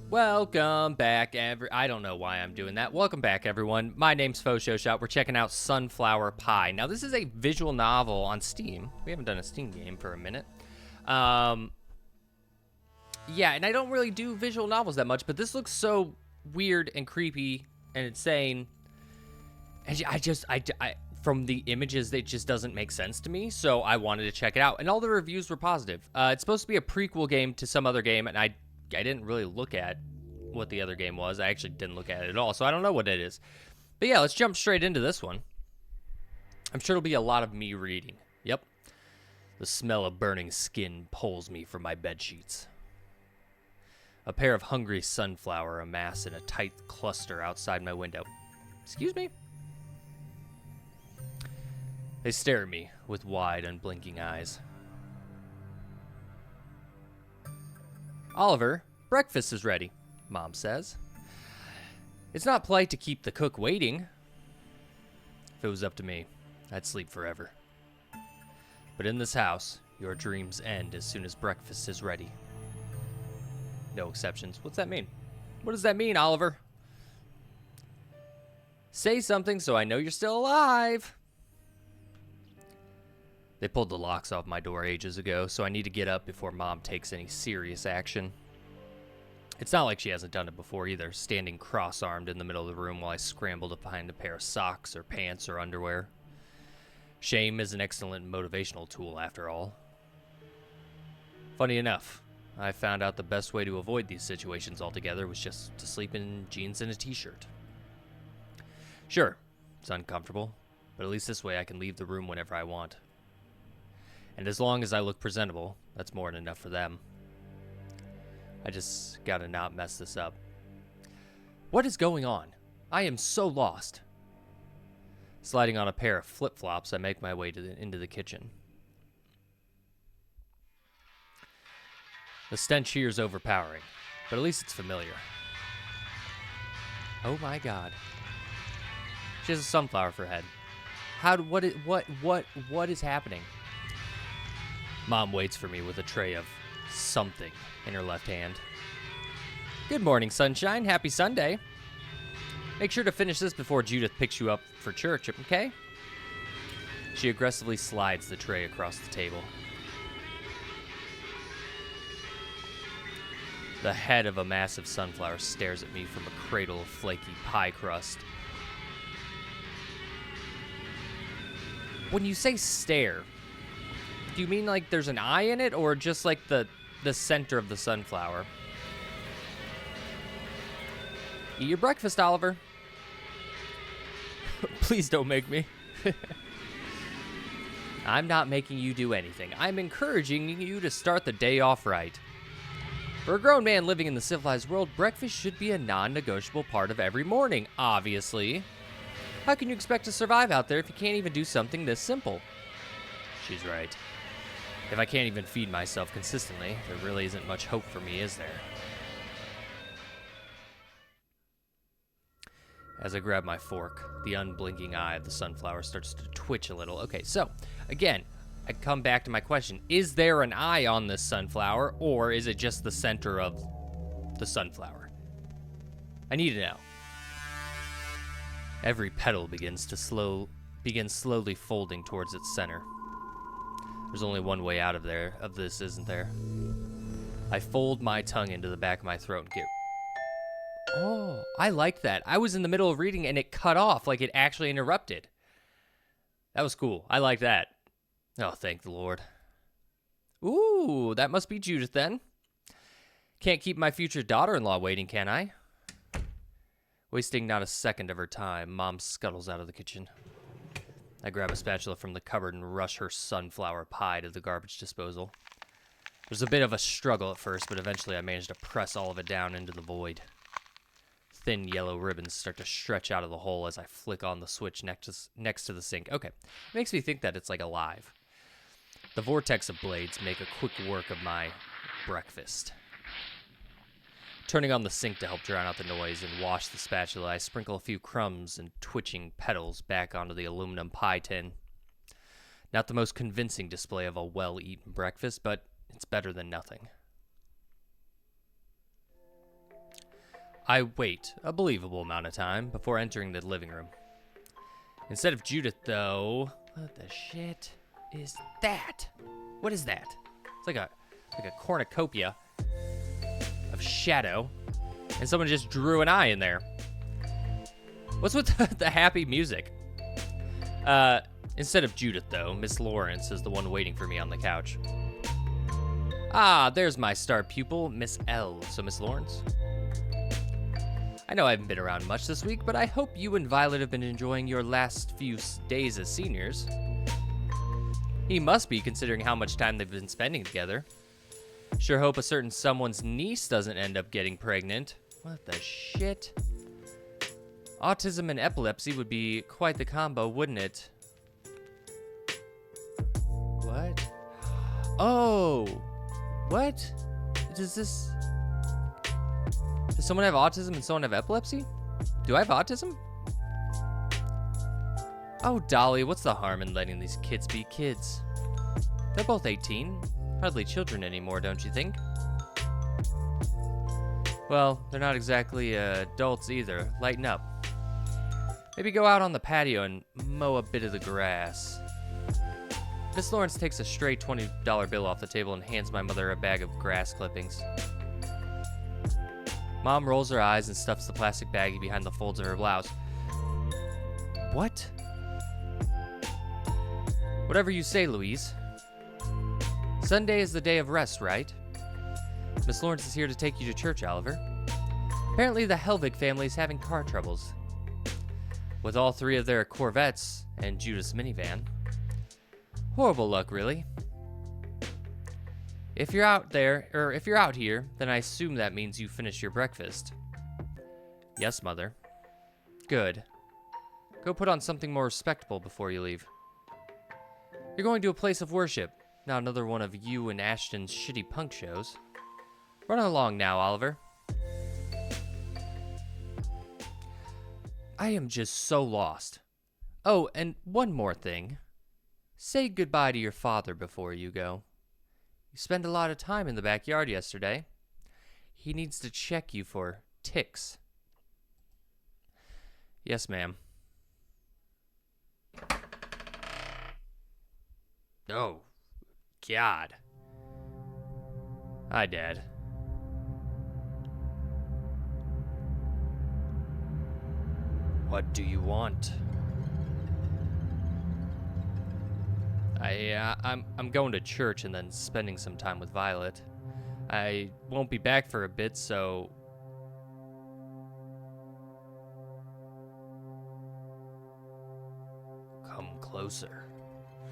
Welcome back, I don't know why I'm doing that. Welcome back, everyone. My name's Shot. We're checking out Sunflower Pie. Now, this is a visual novel on Steam. We haven't done a Steam game for a minute. Yeah, and I don't really do visual novels that much, but this looks so weird and creepy and insane. And I from the images, it just doesn't make sense to me, so I wanted to check it out. And all the reviews were positive. It's supposed to be a prequel game to some other game, and I didn't really look at what the other game was. I actually didn't look at it at all, so I don't know what it is. But yeah, let's jump straight into this one. I'm sure it'll be a lot of me reading. Yep. The smell of burning skin pulls me from my bedsheets. A pair of hungry sunflower amass in a tight cluster outside my window. Excuse me? They stare at me with wide, unblinking eyes. Oliver, breakfast is ready, Mom says. It's not polite to keep the cook waiting. If it was up to me, I'd sleep forever. But in this house, your dreams end as soon as breakfast is ready. No exceptions. What's that mean? What does that mean, Oliver? Say something so I know you're still alive. They pulled the locks off my door ages ago, so I need to get up before Mom takes any serious action. It's not like she hasn't done it before either, standing cross-armed in the middle of the room while I scramble to find a pair of socks or pants or underwear. Shame is an excellent motivational tool, after all. Funny enough, I found out the best way to avoid these situations altogether was just to sleep in jeans and a t-shirt. Sure, it's uncomfortable, but at least this way I can leave the room whenever I want. And as long as I look presentable, that's more than enough for them. I just gotta not mess this up. What is going on? I am so lost. Sliding on a pair of flip-flops, I make my way into the kitchen. The stench here is overpowering, but at least it's familiar. Oh my God. She has a sunflower for a head. What is happening? Mom waits for me with a tray of something in her left hand. Good morning, sunshine. Happy Sunday. Make sure to finish this before Judith picks you up for church, okay? She aggressively slides the tray across the table. The head of a massive sunflower stares at me from a cradle of flaky pie crust. When you say stare, do you mean like there's an eye in it, or just like the center of the sunflower? Eat your breakfast, Oliver. Please don't make me. I'm not making you do anything. I'm encouraging you to start the day off right. For a grown man living in the civilized world, breakfast should be a non-negotiable part of every morning, obviously. How can you expect to survive out there if you can't even do something this simple? She's right. If I can't even feed myself consistently, there really isn't much hope for me, is there? As I grab my fork, the unblinking eye of the sunflower starts to twitch a little. Okay, so, again, I come back to my question. Is there an eye on this sunflower, or is it just the center of the sunflower? I need to know. Every petal begins slowly folding towards its center. There's only one way out of this, isn't there? I fold my tongue into the back of my throat and get... Oh, I like that. I was in the middle of reading and it cut off, like it actually interrupted. That was cool. I like that. Oh, thank the Lord. Ooh, that must be Judith then. Can't keep my future daughter-in-law waiting, can I? Wasting not a second of her time, Mom scuttles out of the kitchen. I grab a spatula from the cupboard and rush her sunflower pie to the garbage disposal. There's a bit of a struggle at first, but eventually I manage to press all of it down into the void. Thin yellow ribbons start to stretch out of the hole as I flick on the switch next to the sink. Okay, it makes me think that it's like alive. The vortex of blades make a quick work of my breakfast. Turning on the sink to help drown out the noise and wash the spatula, I sprinkle a few crumbs and twitching petals back onto the aluminum pie tin. Not the most convincing display of a well-eaten breakfast, but it's better than nothing. I wait a believable amount of time before entering the living room. Instead of Judith, though, what the shit is that? What is that? It's like a cornucopia of shadow, and someone just drew an eye in there. What's with the happy music? Instead of Judith, though, Miss Lawrence is the one waiting for me on the couch. Ah, there's my star pupil, Miss L. So, Miss Lawrence? I know I haven't been around much this week, but I hope you and Violet have been enjoying your last few days as seniors. He must be, considering how much time they've been spending together. Sure hope a certain someone's niece doesn't end up getting pregnant. What the shit? Autism and epilepsy would be quite the combo, wouldn't it? What? Oh! What? Does someone have autism and someone have epilepsy? Do I have autism? Oh, Dolly, what's the harm in letting these kids be kids? They're both 18. Hardly children anymore, don't you think? Well, they're not exactly adults either. Lighten up. Maybe go out on the patio and mow a bit of the grass. Miss Lawrence takes a stray $20 bill off the table and hands my mother a bag of grass clippings. Mom rolls her eyes and stuffs the plastic baggie behind the folds of her blouse. What? Whatever you say, Louise. Sunday is the day of rest, right? Miss Lawrence is here to take you to church, Oliver. Apparently the Helvig family is having car troubles. With all three of their Corvettes and Judith's minivan. Horrible luck, really. If you're out here, then I assume that means you finished your breakfast. Yes, Mother. Good. Go put on something more respectable before you leave. You're going to a place of worship, not another one of you and Ashton's shitty punk shows. Run along now, Oliver. I am just so lost. Oh, and one more thing. Say goodbye to your father before you go. You spent a lot of time in the backyard yesterday. He needs to check you for ticks. Yes, ma'am. Oh, God. Hi, Dad. What do you want? I'm going to church and then spending some time with Violet. I won't be back for a bit, so... Come closer.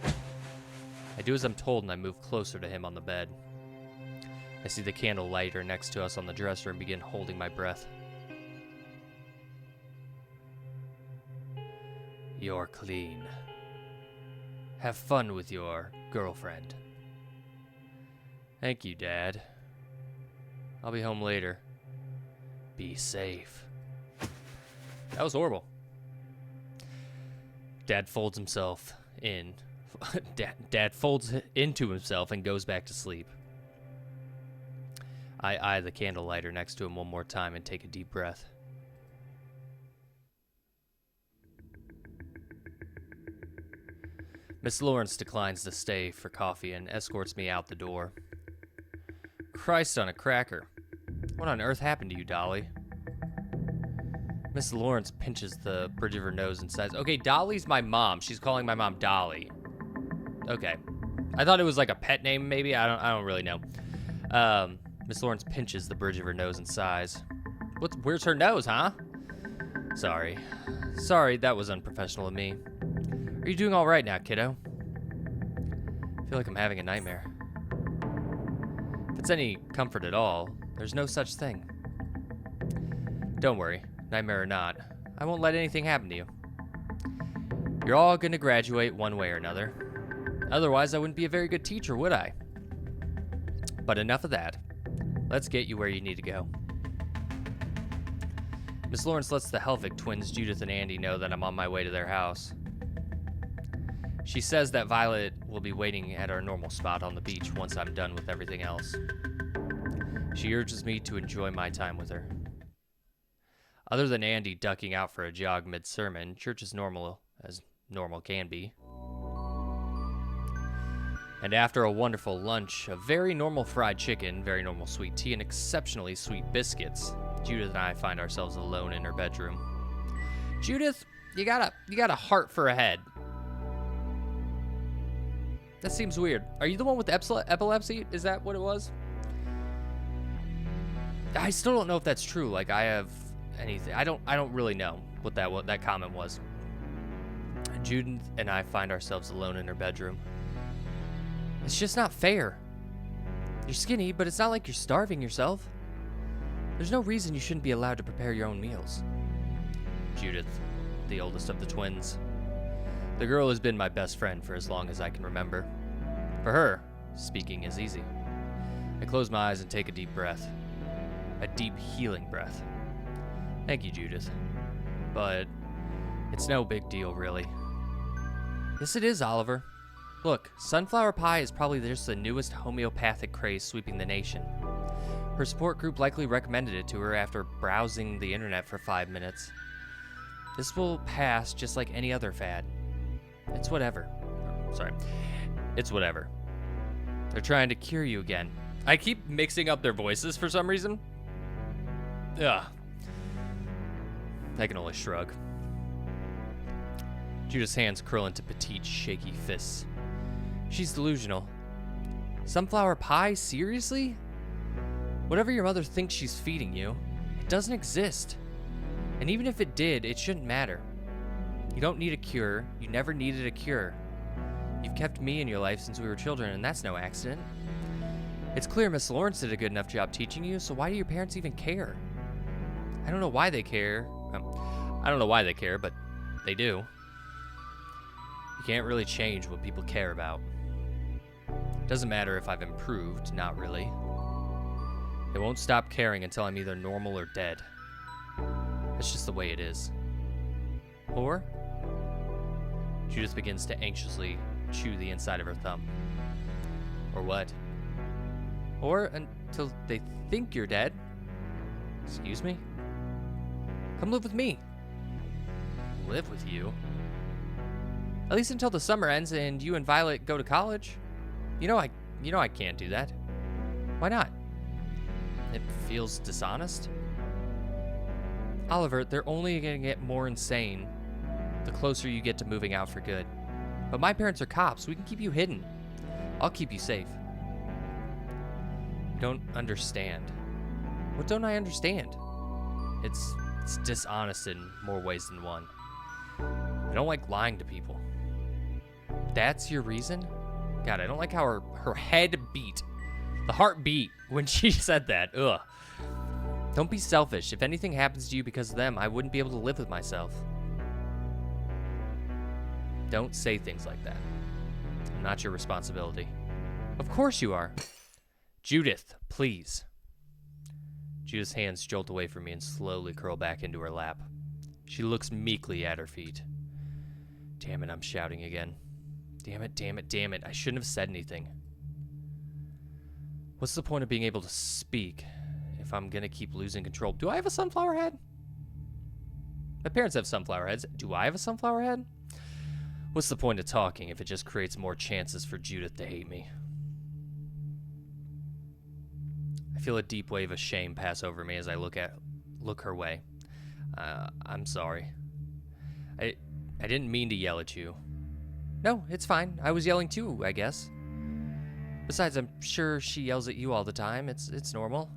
I do as I'm told and I move closer to him on the bed. I see the candle lighter next to us on the dresser and begin holding my breath. You're clean. Have fun with your girlfriend. Thank you, Dad. I'll be home later. Be safe. That was horrible. Dad folds himself in. Dad folds into himself and goes back to sleep. I eye the candle lighter next to him one more time and take a deep breath. Miss Lawrence declines to stay for coffee and escorts me out the door. Christ on a cracker. What on earth happened to you, Dolly? Miss Lawrence pinches the bridge of her nose and says, okay, Dolly's my mom. She's calling my mom Dolly. Okay. I thought it was like a pet name, maybe. I don't really know. Miss Lawrence pinches the bridge of her nose and sighs. Where's her nose, huh? Sorry, that was unprofessional of me. Are you doing all right now, kiddo? I feel like I'm having a nightmare. If it's any comfort at all, there's no such thing. Don't worry, nightmare or not, I won't let anything happen to you. You're all gonna graduate one way or another. Otherwise, I wouldn't be a very good teacher, would I? But enough of that. Let's get you where you need to go. Miss Lawrence lets the Helvig twins, Judith and Andy, know that I'm on my way to their house. She says that Violet will be waiting at our normal spot on the beach once I'm done with everything else. She urges me to enjoy my time with her. Other than Andy ducking out for a jog mid-sermon, church is normal as normal can be. And after a wonderful lunch of very normal fried chicken, very normal sweet tea, and exceptionally sweet biscuits, Judith and I find ourselves alone in her bedroom. Judith, you got a heart for a head. That seems weird. Are you the one with epilepsy? Is that what it was? I still don't know if that's true. Like, I have anything. I don't really know what that comment was. Judith and I find ourselves alone in her bedroom. It's just not fair. You're skinny, but it's not like you're starving yourself. There's no reason you shouldn't be allowed to prepare your own meals. Judith, the oldest of the twins. The girl has been my best friend for as long as I can remember. For her, speaking is easy. I close my eyes and take a deep breath. A deep, healing breath. Thank you, Judith. But it's no big deal, really. Yes, it is, Oliver. Look, sunflower pie is probably just the newest homeopathic craze sweeping the nation. Her support group likely recommended it to her after browsing the internet for 5 minutes. This will pass just like any other fad. It's whatever. It's whatever. They're trying to cure you again. I keep mixing up their voices for some reason. Ugh. I can only shrug. Judith's hands curl into petite, shaky fists. She's delusional. Sunflower pie? Seriously? Whatever your mother thinks she's feeding you, it doesn't exist. And even if it did, it shouldn't matter. You don't need a cure. You never needed a cure. You've kept me in your life since we were children, and that's no accident. It's clear Miss Lawrence did a good enough job teaching you, so why do your parents even care? I don't know why they care. I don't know why they care, but they do. You can't really change what people care about. It doesn't matter if I've improved, not really. They won't stop caring until I'm either normal or dead. That's just the way it is. Or? Judith begins to anxiously chew the inside of her thumb. Or what? Or until they think you're dead. Excuse me? Come live with me. Live with you? At least until the summer ends and you and Violet go to college. You know I can't do that. Why not? It feels dishonest. Oliver, they're only gonna get more insane the closer you get to moving out for good. But my parents are cops. We can keep you hidden. I'll keep you safe. You don't understand. What don't I understand? It's dishonest in more ways than one. I don't like lying to people. That's your reason? God, I don't like how her head beat. The heart beat when she said that. Ugh. Don't be selfish. If anything happens to you because of them, I wouldn't be able to live with myself. Don't say things like that. I'm not your responsibility. Of course you are. Judith, please. Judith's hands jolt away from me and slowly curl back into her lap. She looks meekly at her feet. Damn it, I'm shouting again. Damn it. I shouldn't have said anything. What's the point of being able to speak if I'm gonna keep losing control? Do I have a sunflower head? My parents have sunflower heads. Do I have a sunflower head? What's the point of talking if it just creates more chances for Judith to hate me? I feel a deep wave of shame pass over me as I look her way. I'm sorry. I didn't mean to yell at you. No, it's fine. I was yelling too, I guess. Besides, I'm sure she yells at you all the time. It's normal.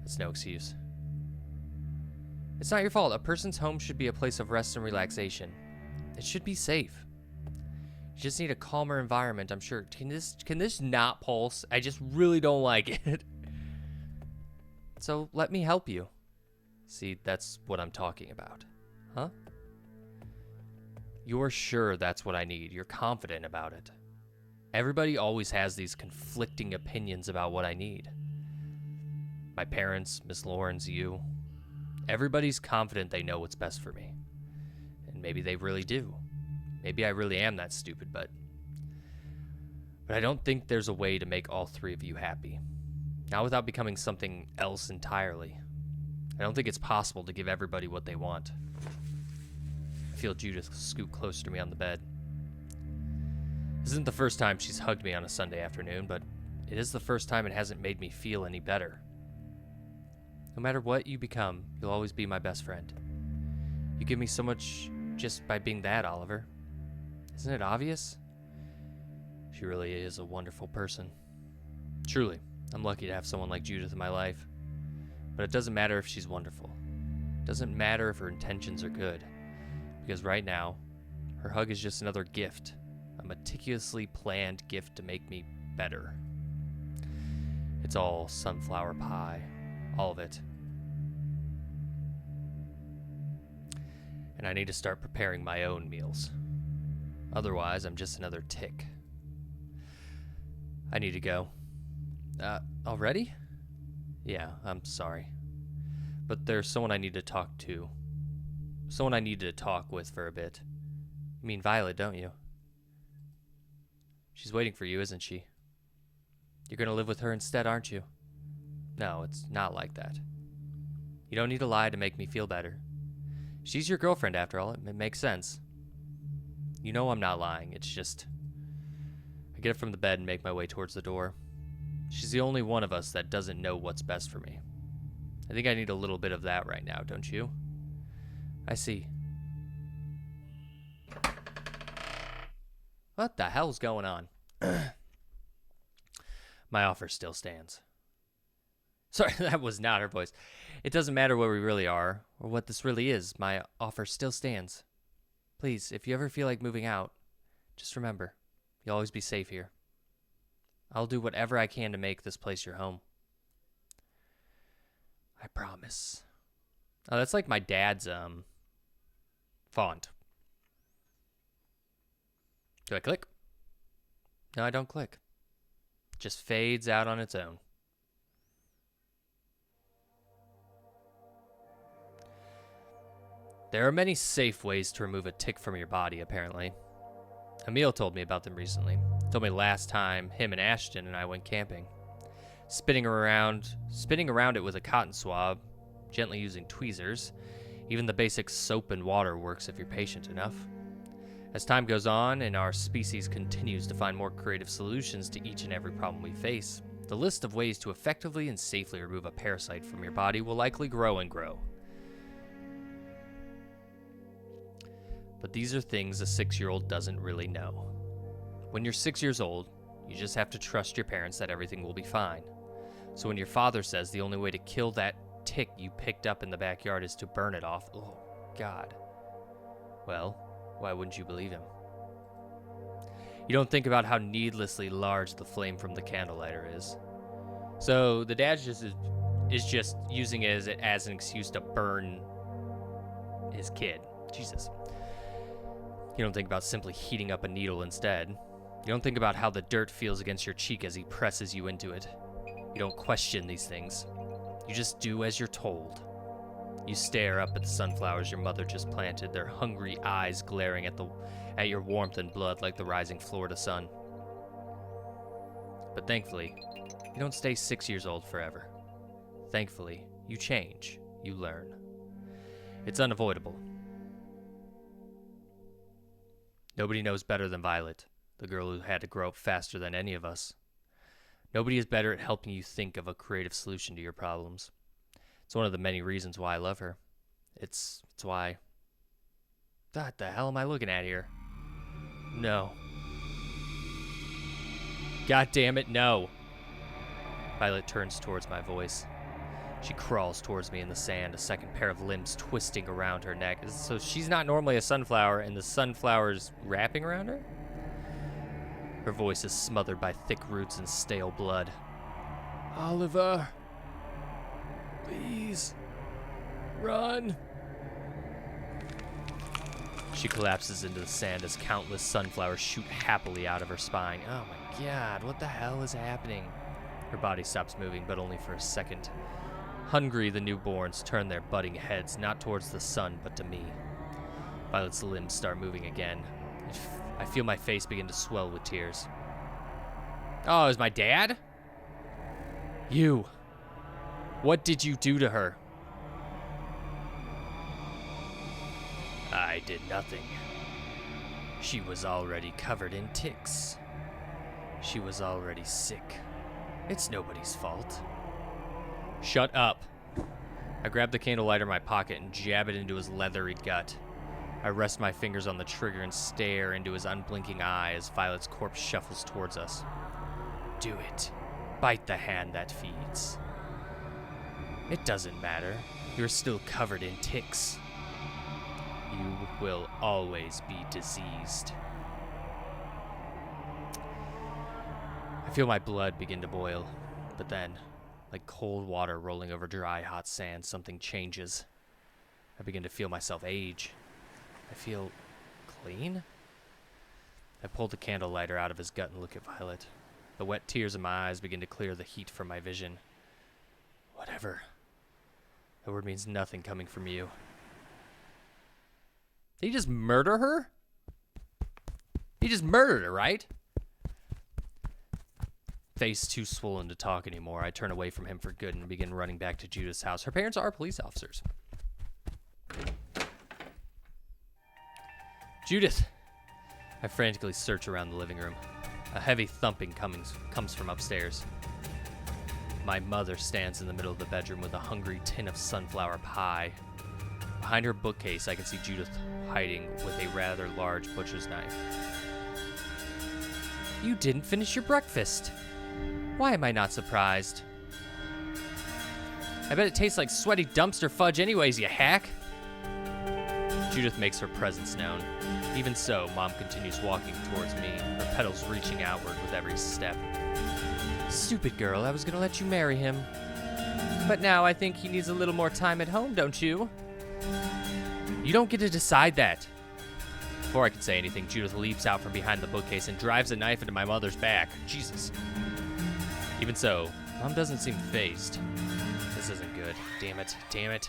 That's no excuse. It's not your fault. A person's home should be a place of rest and relaxation. It should be safe. You just need a calmer environment, I'm sure. Can this not pulse? I just really don't like it. So let me help you. See, that's what I'm talking about. Huh? You're sure that's what I need. You're confident about it. Everybody always has these conflicting opinions about what I need. My parents, Miss Lawrence, you. Everybody's confident they know what's best for me. And maybe they really do. Maybe I really am that stupid, but I don't think there's a way to make all three of you happy. Not without becoming something else entirely. I don't think it's possible to give everybody what they want. I feel Judith scoot closer to me on the bed. This isn't the first time she's hugged me on a Sunday afternoon, but it is the first time it hasn't made me feel any better. No matter what you become, you'll always be my best friend. You give me so much just by being that, Oliver. Isn't it obvious? She really is a wonderful person. Truly, I'm lucky to have someone like Judith in my life. But it doesn't matter if she's wonderful. It doesn't matter if her intentions are good. Because right now, her hug is just another gift. A meticulously planned gift to make me better. It's all sunflower pie. All of it. And I need to start preparing my own meals. Otherwise, I'm just another tick. I need to go. Already? Yeah, I'm sorry. But there's someone I need to talk to. Someone I need to talk with for a bit. You mean Violet, don't you? She's waiting for you, isn't she? You're gonna live with her instead, aren't you? No, it's not like that. You don't need to lie to make me feel better. She's your girlfriend, after all. It makes sense. You know I'm not lying. It's just... I get up from the bed and make my way towards the door. She's the only one of us that doesn't know what's best for me. I think I need a little bit of that right now, don't you? I see. What the hell's going on? My offer still stands. Sorry, that was not her voice. It doesn't matter where we really are, or what this really is. My offer still stands. Please, if you ever feel like moving out, just remember, you'll always be safe here. I'll do whatever I can to make this place your home. I promise. Oh, that's like my dad's, font. Do I click? No, I don't click. It just fades out on its own. There are many safe ways to remove a tick from your body, apparently. Emil told me about them recently. He told me last time him and Ashton and I went camping. Spinning around it with a cotton swab, gently using tweezers. Even the basic soap and water works if you're patient enough. As time goes on and our species continues to find more creative solutions to each and every problem we face, the list of ways to effectively and safely remove a parasite from your body will likely grow and grow. But these are things a 6-year-old doesn't really know. When you're 6 years old, you just have to trust your parents that everything will be fine. So when your father says the only way to kill that tick you picked up in the backyard is to burn it off, oh, God. Well, why wouldn't you believe him? You don't think about how needlessly large the flame from the candle lighter is. So the dad is just using it as an excuse to burn his kid. Jesus. You don't think about simply heating up a needle instead. You don't think about how the dirt feels against your cheek as he presses you into it. You don't question these things. You just do as you're told. You stare up at the sunflowers your mother just planted, their hungry eyes glaring at your warmth and blood like the rising Florida sun. But thankfully, you don't stay 6 years old forever. Thankfully, you change. You learn. It's unavoidable. Nobody knows better than Violet, the girl who had to grow up faster than any of us. Nobody is better at helping you think of a creative solution to your problems. It's one of the many reasons why I love her. It's why... What the hell am I looking at here? No. God damn it, no. Violet turns towards my voice. She crawls towards me in the sand, a second pair of limbs twisting around her neck. So she's not normally a sunflower, and the sunflower's wrapping around her? Her voice is smothered by thick roots and stale blood. Oliver, please, run. She collapses into the sand as countless sunflowers shoot happily out of her spine. Oh my God, what the hell is happening? Her body stops moving, but only for a second. Hungry, the newborns turn their budding heads not towards the sun, but to me. Violet's limbs start moving again. I feel my face begin to swell with tears. Oh, is my dad? You. What did you do to her? I did nothing. She was already covered in ticks. She was already sick. It's nobody's fault. Shut up. I grab the candle lighter in my pocket and jab it into his leathery gut. I rest my fingers on the trigger and stare into his unblinking eye as Violet's corpse shuffles towards us. Do it. Bite the hand that feeds. It doesn't matter. You're still covered in ticks. You will always be diseased. I feel my blood begin to boil, but then, like cold water rolling over dry, hot sand, something changes. I begin to feel myself age. I feel clean? I pull the candle lighter out of his gut and look at Violet. The wet tears in my eyes begin to clear the heat from my vision. Whatever. The word means nothing coming from you. Did he just murder her? He just murdered her, right? Face too swollen to talk anymore, I turn away from him for good and begin running back to Judith's house. Her parents are police officers. Judith! I frantically search around the living room. A heavy thumping comes from upstairs. My mother stands in the middle of the bedroom with a hungry tin of sunflower pie. Behind her bookcase, I can see Judith hiding with a rather large butcher's knife. You didn't finish your breakfast. Why am I not surprised? I bet it tastes like sweaty dumpster fudge anyways, you hack. Judith makes her presence known. Even so, Mom continues walking towards me, her petals reaching outward with every step. Stupid girl, I was gonna let you marry him. But now I think he needs a little more time at home, don't you? You don't get to decide that. Before I can say anything, Judith leaps out from behind the bookcase and drives a knife into my mother's back. Jesus. Even so, Mom doesn't seem fazed. This isn't good. Damn it. Damn it.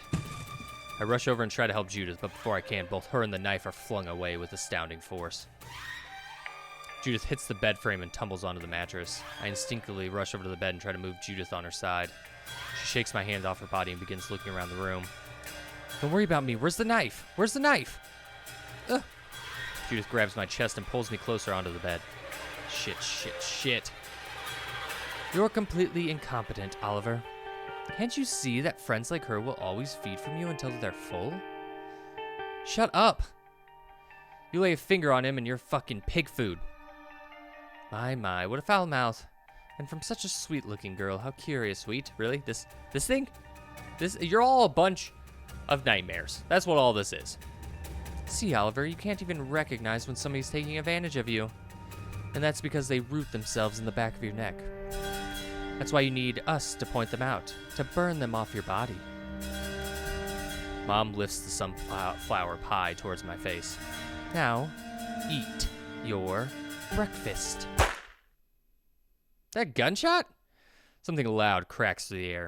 I rush over and try to help Judith, but before I can, both her and the knife are flung away with astounding force. Judith hits the bed frame and tumbles onto the mattress. I instinctively rush over to the bed and try to move Judith on her side. She shakes my hand off her body and begins looking around the room. Don't worry about me. Where's the knife? Where's the knife? Ugh. Judith grabs my chest and pulls me closer onto the bed. Shit, shit, shit. You're completely incompetent, Oliver. Can't you see that friends like her will always feed from you until they're full? Shut up. You lay a finger on him and you're fucking pig food. My, what a foul mouth. And from such a sweet-looking girl. How curious, sweet. Really? This thing? You're all a bunch of nightmares. That's what all this is. See, Oliver, you can't even recognize when somebody's taking advantage of you. And that's because they root themselves in the back of your neck. That's why you need us to point them out, to burn them off your body. Mom lifts the sunflower pie towards my face. Now, eat your breakfast. That gunshot? Something loud cracks through the air.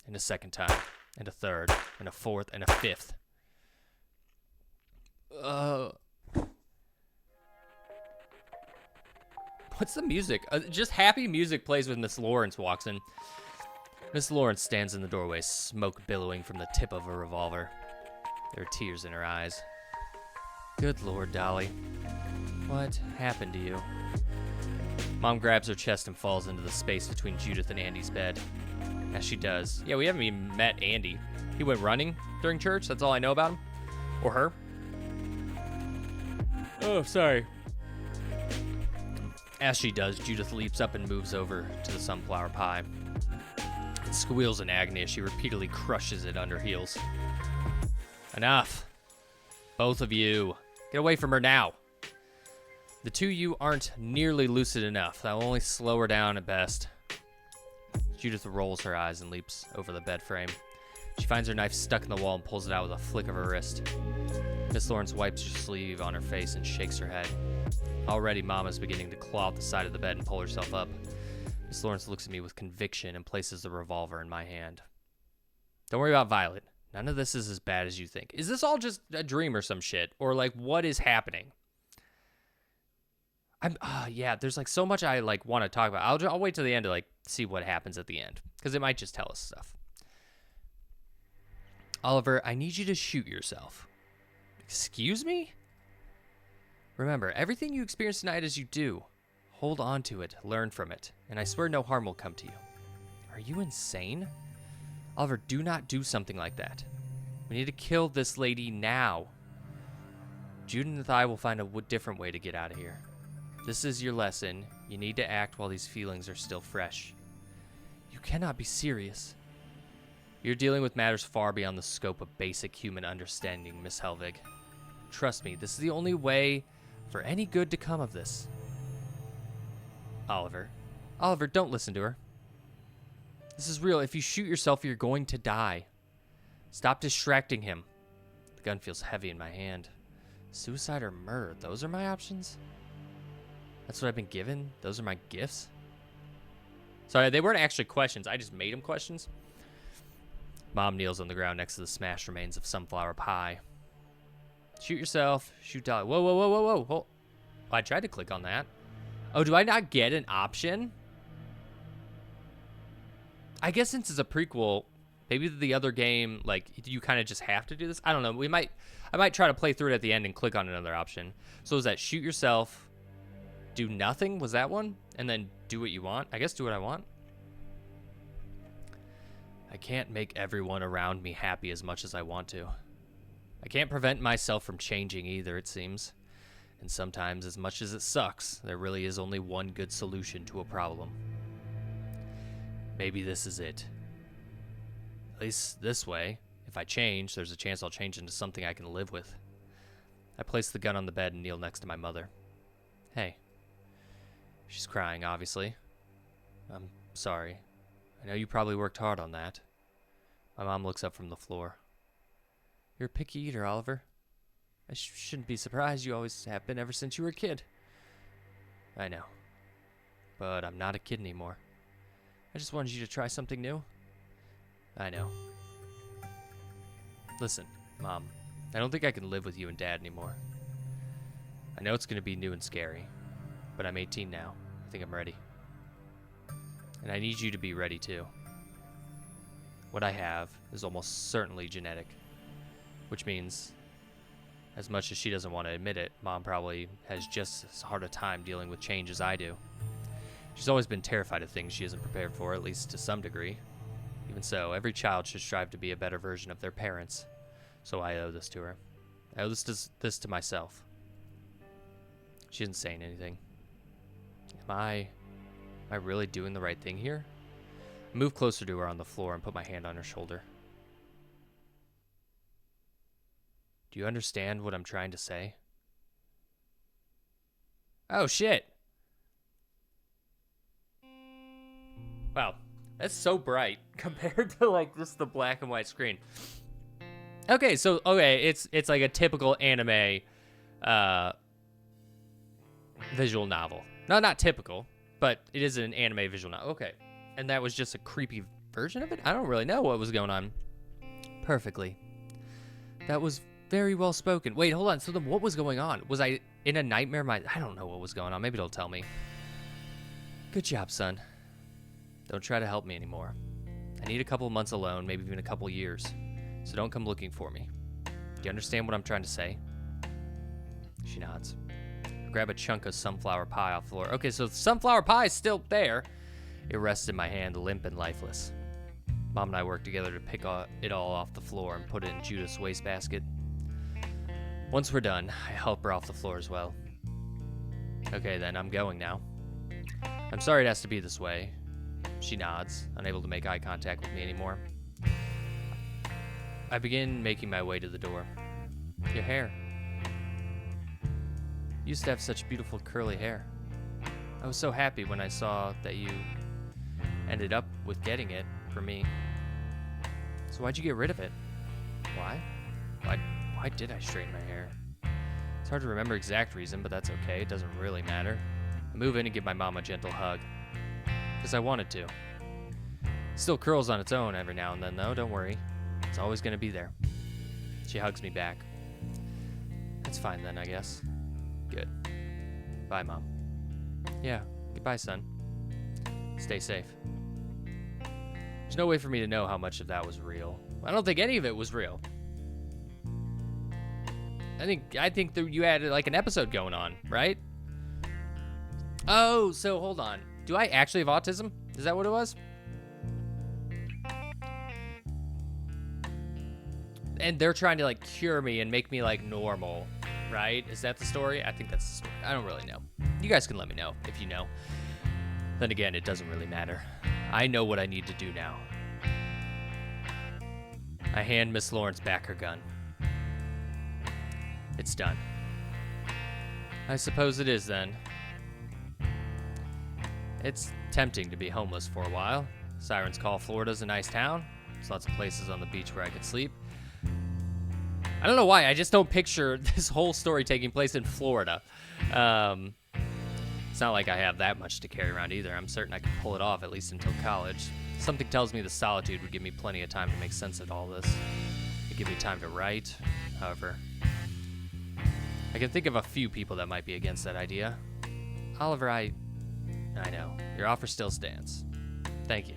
And a second time, and a third, and a fourth, and a fifth. What's the music? Just happy music plays when Miss Lawrence walks in. Miss Lawrence stands in the doorway, smoke billowing from the tip of a revolver. There are tears in her eyes. Good Lord, Dolly. What happened to you? Mom grabs her chest and falls into the space between Judith and Andy's bed. As she does. Yeah, we haven't even met Andy. He went running during church. That's all I know about him. Or her. Oh, sorry. As she does, Judith leaps up and moves over to the sunflower pie. It squeals in agony as she repeatedly crushes it under heels. Enough. Both of you. Get away from her now. The two of you aren't nearly lucid enough. That will only slow her down at best. Judith rolls her eyes and leaps over the bed frame. She finds her knife stuck in the wall and pulls it out with a flick of her wrist. Miss Lawrence wipes her sleeve on her face and shakes her head. Already, Mom is beginning to claw at the side of the bed and pull herself up. Miss Lawrence looks at me with conviction and places the revolver in my hand. Don't worry about Violet. None of this is as bad as you think. Is this all just a dream or some shit? Or, like, what is happening? Yeah, there's, like, so much I, like, want to talk about. I'll wait till the end to, like, see what happens at the end. Because it might just tell us stuff. Oliver, I need you to shoot yourself. Excuse me? Remember, everything you experience tonight as you do, hold on to it, learn from it, and I swear no harm will come to you. Are you insane? Oliver, do not do something like that. We need to kill this lady now. Judith and I will find a different way to get out of here. This is your lesson. You need to act while these feelings are still fresh. You cannot be serious. You're dealing with matters far beyond the scope of basic human understanding, Miss Helvig. Trust me, this is the only way for any good to come of this. Oliver, don't listen to her. This is real. If you shoot yourself, you're going to die. Stop distracting him. The gun feels heavy in my hand. Suicide or murder, those are my options? That's what I've been given? Those are my gifts? Sorry, they weren't actually questions. I just made them questions. Mom kneels on the ground next to the smashed remains of sunflower pie. Shoot yourself. Shoot Dolly. Whoa, whoa, whoa, whoa, whoa. Oh, I tried to click on that. Oh, do I not get an option? I guess since it's a prequel, maybe the other game, like, you kind of just have to do this. I don't know. I might try to play through it at the end and click on another option. So is that shoot yourself, do nothing? Was that one? And then do what you want? I guess do what I want. I can't make everyone around me happy as much as I want to. I can't prevent myself from changing either, it seems. And sometimes, as much as it sucks, there really is only one good solution to a problem. Maybe this is it. At least this way, if I change, there's a chance I'll change into something I can live with. I place the gun on the bed and kneel next to my mother. Hey. She's crying, obviously. I'm sorry. I know you probably worked hard on that. My mom looks up from the floor. You're a picky eater, Oliver. I shouldn't be surprised. You always have been ever since you were a kid. I know. But I'm not a kid anymore. I just wanted you to try something new. I know. Listen, Mom. I don't think I can live with you and Dad anymore. I know it's going to be new and scary. But I'm 18 now. I think I'm ready. And I need you to be ready too. What I have is almost certainly genetic. Which means, as much as she doesn't want to admit it, Mom probably has just as hard a time dealing with change as I do. She's always been terrified of things she isn't prepared for, at least to some degree. Even so, every child should strive to be a better version of their parents. So I owe this to her. I owe this to myself. She isn't saying anything. Am I really doing the right thing here? I move closer to her on the floor and put my hand on her shoulder. Do you understand what I'm trying to say? Oh, shit. Wow, that's so bright compared to, like, just the black and white screen. Okay, so, it's like a typical anime visual novel. No, not typical, but it is an anime visual novel. Okay, and that was just a creepy version of it? I don't really know what was going on. Perfectly. That was very well spoken. Wait, hold on. So then what was going on? Was I in a nightmare? I don't know what was going on. Maybe it'll tell me. Good job, son. Don't try to help me anymore. I need a couple of months alone, maybe even a couple of years. So don't come looking for me. Do you understand what I'm trying to say? She nods. I grab a chunk of sunflower pie off the floor. Okay, so the sunflower pie is still there. It rests in my hand, limp and lifeless. Mom and I work together to pick it all off the floor and put it in Judith's wastebasket. Once we're done, I help her off the floor as well. Okay, then, I'm going now. I'm sorry it has to be this way. She nods, unable to make eye contact with me anymore. I begin making my way to the door. Your hair. You used to have such beautiful curly hair. I was so happy when I saw that you ended up with getting it for me. So why'd you get rid of it? Why? Why did I straighten my hair? It's hard to remember exact reason, but that's okay. It doesn't really matter. I move in and give my mom a gentle hug. Because I wanted to. It still curls on its own every now and then, though. Don't worry. It's always going to be there. She hugs me back. That's fine then, I guess. Good. Bye, Mom. Yeah, goodbye, son. Stay safe. There's no way for me to know how much of that was real. I don't think any of it was real. I think that you had like an episode going on, right? Oh, so hold on. Do I actually have autism? Is that what it was? And they're trying to like cure me and make me like normal, right? Is that the story? I think that's the story. I don't really know. You guys can let me know if you know. Then again, it doesn't really matter. I know what I need to do now. I hand Miss Lawrence back her gun. It's done. I suppose it is then. It's tempting to be homeless for a while. Sirens Call Florida's a nice town. There's lots of places on the beach where I could sleep. I don't know why, I just don't picture this whole story taking place in Florida. It's not like I have that much to carry around either. I'm certain I can pull it off, at least until college. Something tells me the solitude would give me plenty of time to make sense of all this. It'd give me time to write. However, I can think of a few people that might be against that idea. Oliver, I know. Your offer still stands. Thank you.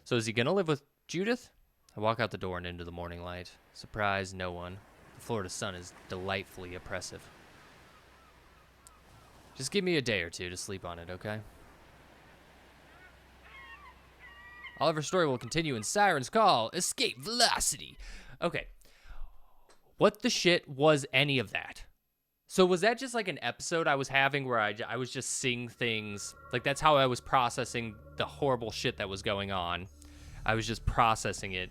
So is he gonna live with Judith? I walk out the door and into the morning light. Surprise, no one. The Florida sun is delightfully oppressive. Just give me a day or two to sleep on it, okay? Oliver's story will continue in Siren's Call. Escape velocity. Okay. What the shit was any of that? So was that just like an episode I was having where I was just seeing things? Like that's how I was processing the horrible shit that was going on. I was just processing it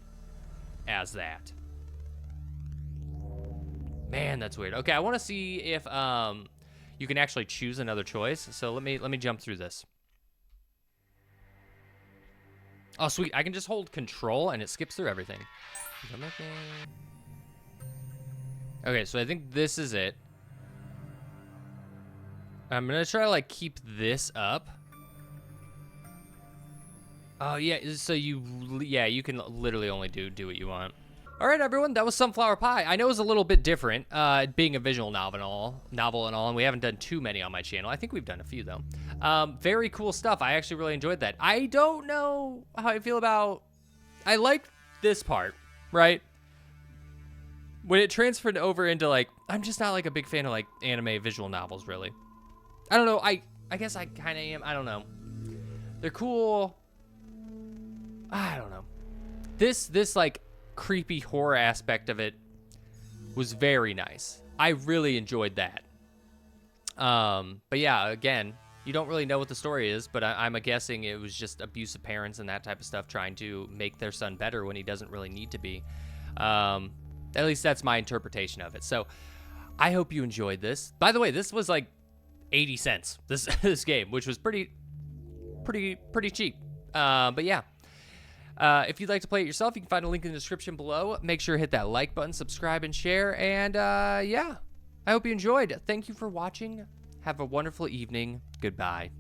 as that. Man, that's weird. Okay, I want to see if you can actually choose another choice. So let me jump through this. Oh, sweet. I can just hold control and it skips through everything. Okay, so I think this is it. I'm going to try to like keep this up. Oh, yeah. So you can literally only do what you want. All right, everyone, that was Sunflower Pie. I know it was a little bit different, being a visual novel and all, and we haven't done too many on my channel. I think we've done a few, though. Very cool stuff. I actually really enjoyed that. I don't know how I feel about... I liked this part, right? When it transferred over into, like... I'm just not, like, a big fan of, like, anime visual novels, really. I don't know. I guess I kind of am. I don't know. They're cool. I don't know. This, like... creepy horror aspect of it was very nice. I really enjoyed that. But yeah, again, you don't really know what the story is, but I'm guessing it was just abusive parents and that type of stuff trying to make their son better when he doesn't really need to be. At least that's my interpretation of it. So I hope you enjoyed this. By the way, this was like 80 cents, this game, which was pretty cheap. But yeah. If you'd like to play it yourself, you can find a link in the description below. Make sure to hit that like button, subscribe, and share. And yeah, I hope you enjoyed. Thank you for watching. Have a wonderful evening. Goodbye.